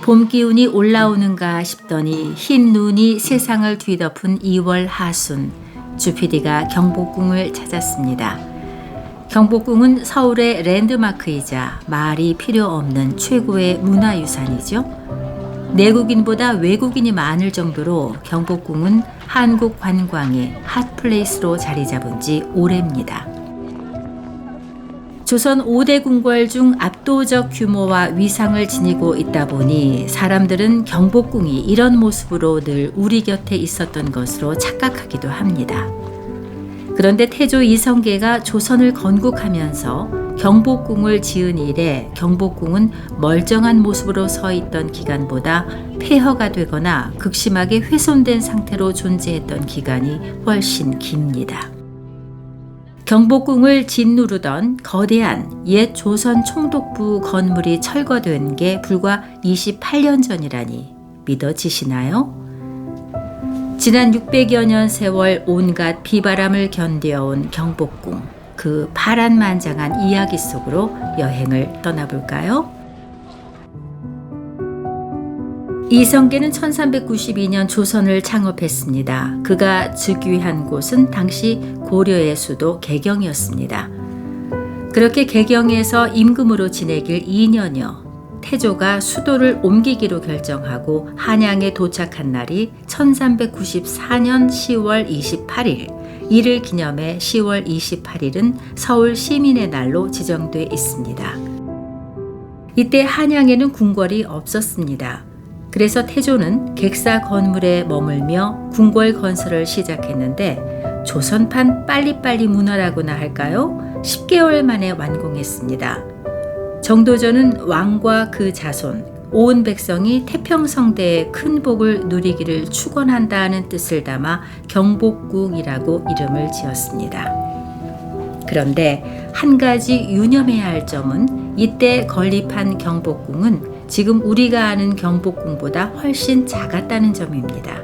봄 기운이 올라오는가 싶더니 흰 눈이 세상을 뒤덮은 2월 하순, 주피디가 경복궁을 찾았습니다. 경복궁은 서울의 랜드마크이자 말이 필요 없는 최고의 문화유산이죠. 내국인보다 외국인이 많을 정도로 경복궁은 한국 관광의 핫플레이스로 자리 잡은 지 오래입니다. 조선 5대 궁궐 중 압도적 규모와 위상을 지니고 있다 보니 사람들은 경복궁이 이런 모습으로 늘 우리 곁에 있었던 것으로 착각하기도 합니다. 그런데 태조 이성계가 조선을 건국하면서 경복궁을 지은 이래 경복궁은 멀쩡한 모습으로 서 있던 기간보다 폐허가 되거나 극심하게 훼손된 상태로 존재했던 기간이 훨씬 깁니다. 경복궁을 짓누르던 거대한 옛 조선 총독부 건물이 철거된 게 불과 28년 전이라니 믿어지시나요? 지난 600여 년 세월 온갖 비바람을 견뎌온 경복궁, 그 파란만장한 이야기 속으로 여행을 떠나볼까요? 이성계는 1392년 조선을 창업했습니다. 그가 즉위한 곳은 당시 고려의 수도 개경이었습니다. 그렇게 개경에서 임금으로 지내길 2년여, 태조가 수도를 옮기기로 결정하고 한양에 도착한 날이 1394년 10월 28일, 이를 기념해 10월 28일은 서울 시민의 날로 지정돼 있습니다. 이때 한양에는 궁궐이 없었습니다. 그래서 태조는 객사 건물에 머물며 궁궐 건설을 시작했는데 조선판 빨리빨리 문화라고나 할까요? 10개월 만에 완공했습니다. 정도전은 왕과 그 자손, 온 백성이 태평성대의 큰 복을 누리기를 축원한다는 뜻을 담아 경복궁이라고 이름을 지었습니다. 그런데 한 가지 유념해야 할 점은 이때 건립한 경복궁은 지금 우리가 아는 경복궁보다 훨씬 작았다는 점입니다.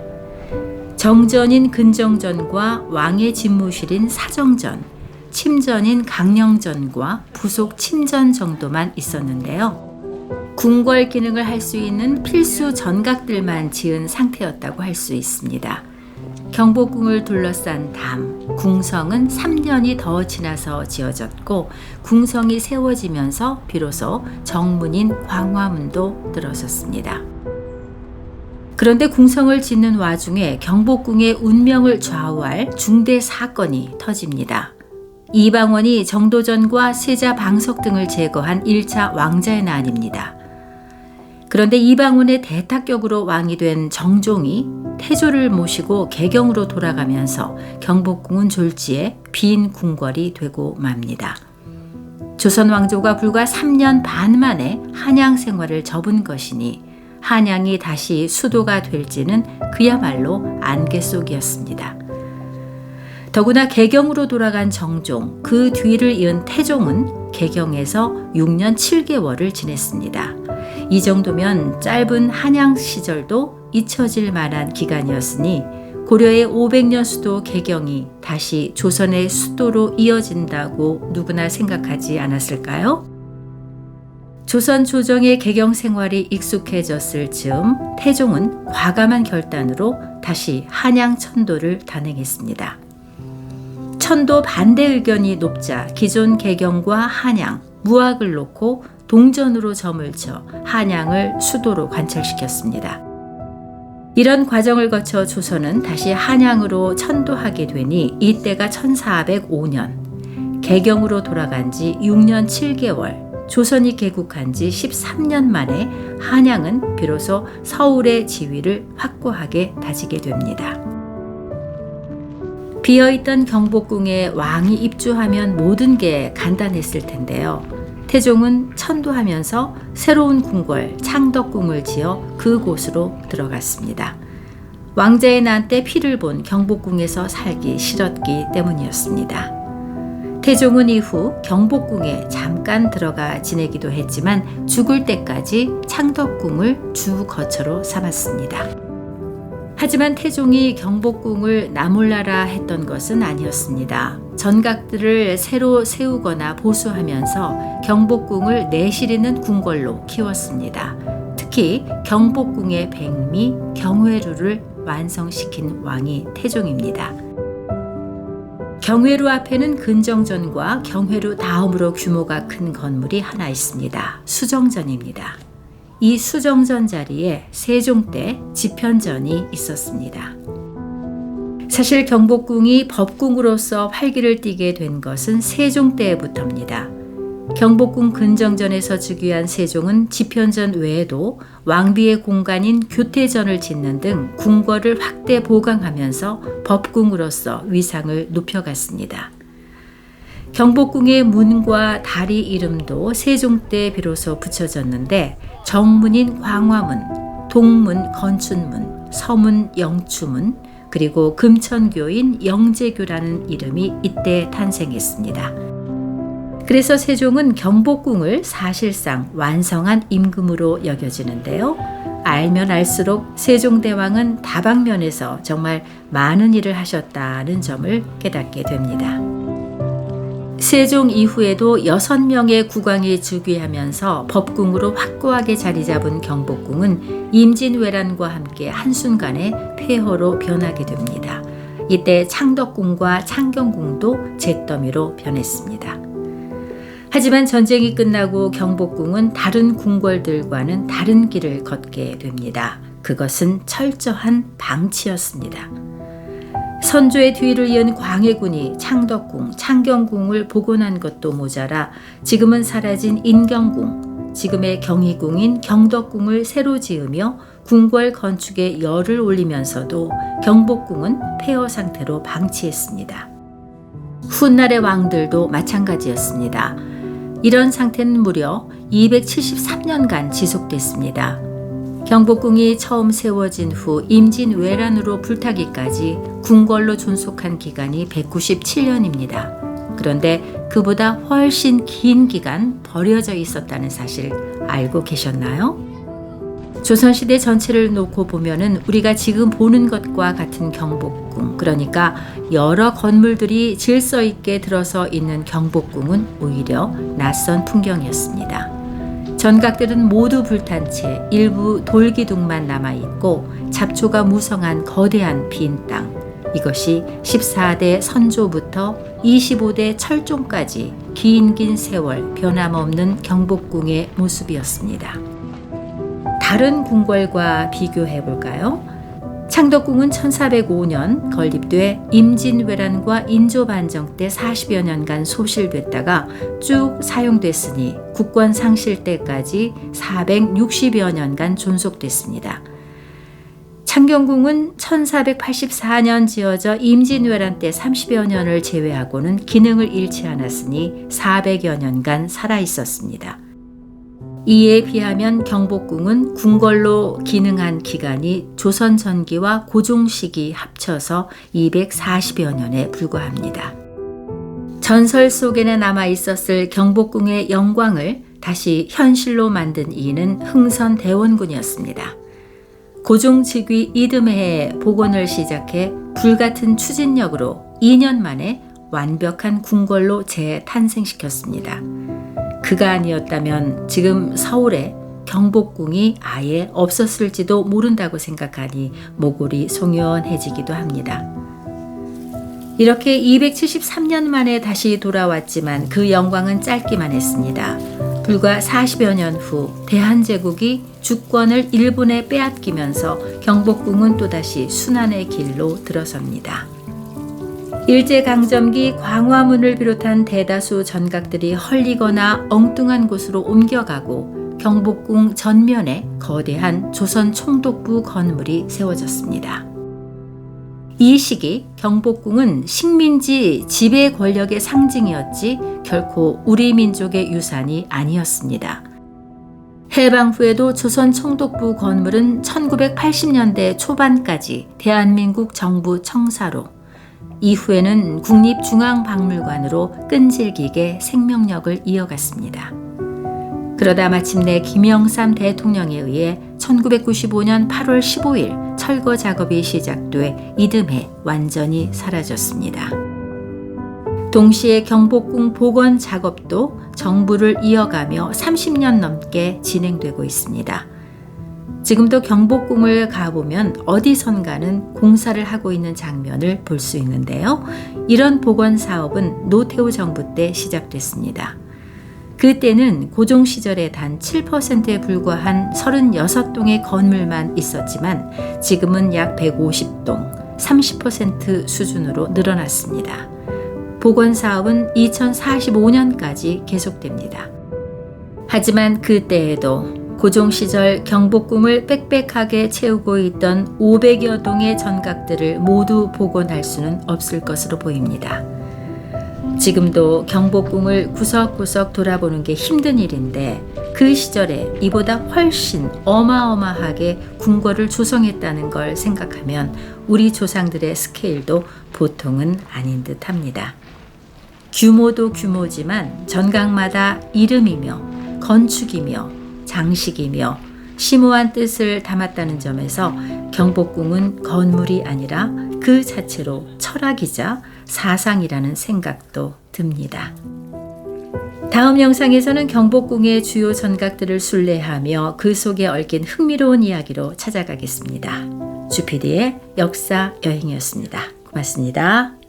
정전인 근정전과 왕의 집무실인 사정전, 침전인 강령전과 부속 침전 정도만 있었는데요. 궁궐 기능을 할 수 있는 필수 전각들만 지은 상태였다고 할 수 있습니다. 경복궁을 둘러싼 담, 궁성은 3년이 더 지나서 지어졌고 궁성이 세워지면서 비로소 정문인 광화문도 들어섰습니다. 그런데 궁성을 짓는 와중에 경복궁의 운명을 좌우할 중대 사건이 터집니다. 이방원이 정도전과 세자 방석 등을 제거한 1차 왕자의 난입니다. 그런데 이방원의 대타격으로 왕이 된 정종이 태조를 모시고 개경으로 돌아가면서 경복궁은 졸지에 빈 궁궐이 되고 맙니다. 조선 왕조가 불과 3년 반 만에 한양 생활을 접은 것이니 한양이 다시 수도가 될지는 그야말로 안개 속이었습니다. 더구나 개경으로 돌아간 정종, 그 뒤를 이은 태종은 개경에서 6년 7개월을 지냈습니다. 이 정도면 짧은 한양 시절도 잊혀질 만한 기간이었으니 고려의 500년 수도 개경이 다시 조선의 수도로 이어진다고 누구나 생각하지 않았을까요? 조선 조정의 개경 생활이 익숙해졌을 즈음 태종은 과감한 결단으로 다시 한양 천도를 단행했습니다. 천도 반대 의견이 높자 기존 개경과 한양, 무학을 놓고 동전으로 점을 쳐 한양을 수도로 관철시켰습니다. 이런 과정을 거쳐 조선은 다시 한양으로 천도하게 되니 이때가 1405년, 개경으로 돌아간 지 6년 7개월, 조선이 개국한 지 13년 만에 한양은 비로소 서울의 지위를 확고하게 다지게 됩니다. 비어있던 경복궁에 왕이 입주하면 모든 게 간단했을 텐데요. 태종은 천도하면서 새로운 궁궐 창덕궁을 지어 그곳으로 들어갔습니다. 왕자의 난 때 피를 본 경복궁에서 살기 싫었기 때문이었습니다. 태종은 이후 경복궁에 잠깐 들어가 지내기도 했지만 죽을 때까지 창덕궁을 주 거처로 삼았습니다. 하지만 태종이 경복궁을 나몰라라 했던 것은 아니었습니다. 전각들을 새로 세우거나 보수하면서 경복궁을 내실 있는 궁궐로 키웠습니다. 특히 특히 경복궁의 백미 경회루를 완성시킨 왕이 태종입니다. 경회루 앞에는 근정전과 경회루 다음으로 규모가 큰 건물이 하나 있습니다. 수정전입니다. 이 수정전 자리에 세종 때 집현전이 있었습니다. 사실 경복궁이 법궁으로서 활기를 띠게 된 것은 세종 때부터입니다. 경복궁 근정전에서 즉위한 세종은 집현전 외에도 왕비의 공간인 교태전을 짓는 등 궁궐을 확대 보강하면서 법궁으로서 위상을 높여갔습니다. 경복궁의 문과 다리 이름도 세종 때 비로소 붙여졌는데 정문인 광화문, 동문 건춘문, 서문 영추문, 그리고 금천교인 영재교라는 이름이 이때 탄생했습니다. 그래서 세종은 경복궁을 사실상 완성한 임금으로 여겨지는데요. 알면 알수록 세종대왕은 다방면에서 정말 많은 일을 하셨다는 점을 깨닫게 됩니다. 세종 이후에도 6명의 국왕이 즉위하면서 법궁으로 확고하게 자리 잡은 경복궁은 임진왜란과 함께 한순간에 폐허로 변하게 됩니다. 이때 창덕궁과 창경궁도 잿더미로 변했습니다. 하지만 전쟁이 끝나고 경복궁은 다른 궁궐들과는 다른 길을 걷게 됩니다. 그것은 철저한 방치였습니다. 선조의 뒤를 이은 광해군이 창덕궁, 창경궁을 복원한 것도 모자라 지금은 사라진 인경궁, 지금의 경희궁인 경덕궁을 새로 지으며 궁궐 건축에 열을 올리면서도 경복궁은 폐허 상태로 방치했습니다. 훗날의 왕들도 마찬가지였습니다. 이런 상태는 무려 273년간 지속됐습니다. 경복궁이 처음 세워진 후 임진왜란으로 불타기까지 궁궐로 존속한 기간이 197년입니다. 그런데 그보다 훨씬 긴 기간 버려져 있었다는 사실 알고 계셨나요? 조선시대 전체를 놓고 보면은 우리가 지금 보는 것과 같은 경복궁, 그러니까 여러 건물들이 질서 있게 들어서 있는 경복궁은 오히려 낯선 풍경이었습니다. 전각들은 모두 불탄 채 일부 돌기둥만 남아있고 잡초가 무성한 거대한 빈 땅, 이것이 14대 선조부터 25대 철종까지 긴 세월 변함없는 경복궁의 모습이었습니다. 다른 궁궐과 비교해 볼까요? 창덕궁은 1405년 건립돼 임진왜란과 인조반정 때 40여 년간 소실됐다가 쭉 사용됐으니 국권 상실 때까지 460여 년간 존속됐습니다. 창경궁은 1484년 지어져 임진왜란 때 30여 년을 제외하고는 기능을 잃지 않았으니 400여 년간 살아있었습니다. 이에 비하면 경복궁은 궁궐로 기능한 기간이 조선 전기와 고종 시기 합쳐서 240여 년에 불과합니다. 전설 속에나 남아 있었을 경복궁의 영광을 다시 현실로 만든 이는 흥선대원군이었습니다. 고종 즉위 이듬해에 복원을 시작해 불같은 추진력으로 2년 만에 완벽한 궁궐로 재탄생시켰습니다. 그가 아니었다면 지금 서울에 경복궁이 아예 없었을지도 모른다고 생각하니 모골이 송연해지기도 합니다. 이렇게 273년 만에 다시 돌아왔지만 그 영광은 짧기만 했습니다. 불과 40여 년 후 대한제국이 주권을 일본에 빼앗기면서 경복궁은 또다시 순환의 길로 들어섭니다. 일제강점기 광화문을 비롯한 대다수 전각들이 헐리거나 엉뚱한 곳으로 옮겨가고 경복궁 전면에 거대한 조선 총독부 건물이 세워졌습니다. 이 시기 경복궁은 식민지 지배 권력의 상징이었지 결코 우리 민족의 유산이 아니었습니다. 해방 후에도 조선 총독부 건물은 1980년대 초반까지 대한민국 정부 청사로, 이후에는 국립중앙박물관으로 끈질기게 생명력을 이어갔습니다. 그러다 마침내 김영삼 대통령에 의해 1995년 8월 15일 철거 작업이 시작돼 이듬해 완전히 사라졌습니다. 동시에 경복궁 복원 작업도 정부를 이어가며 30년 넘게 진행되고 있습니다. 지금도 경복궁을 가보면 어디선가는 공사를 하고 있는 장면을 볼 수 있는데요. 이런 복원 사업은 노태우 정부 때 시작됐습니다. 그때는 고종 시절에 단 7%에 불과한 36동의 건물만 있었지만 지금은 약 150동, 30% 수준으로 늘어났습니다. 복원 사업은 2045년까지 계속됩니다. 하지만 그때에도 고종 시절 경복궁을 빽빽하게 채우고 있던 500여 동의 전각들을 모두 복원할 수는 없을 것으로 보입니다. 지금도 경복궁을 구석구석 돌아보는 게 힘든 일인데 그 시절에 이보다 훨씬 어마어마하게 궁궐을 조성했다는 걸 생각하면 우리 조상들의 스케일도 보통은 아닌 듯 합니다. 규모도 규모지만 전각마다 이름이며 건축이며 장식이며 심오한 뜻을 담았다는 점에서 경복궁은 건물이 아니라 그 자체로 철학이자 사상이라는 생각도 듭니다. 다음 영상에서는 경복궁의 주요 전각들을 순례하며 그 속에 얽힌 흥미로운 이야기로 찾아가겠습니다. 주피디의 역사 여행이었습니다. 고맙습니다.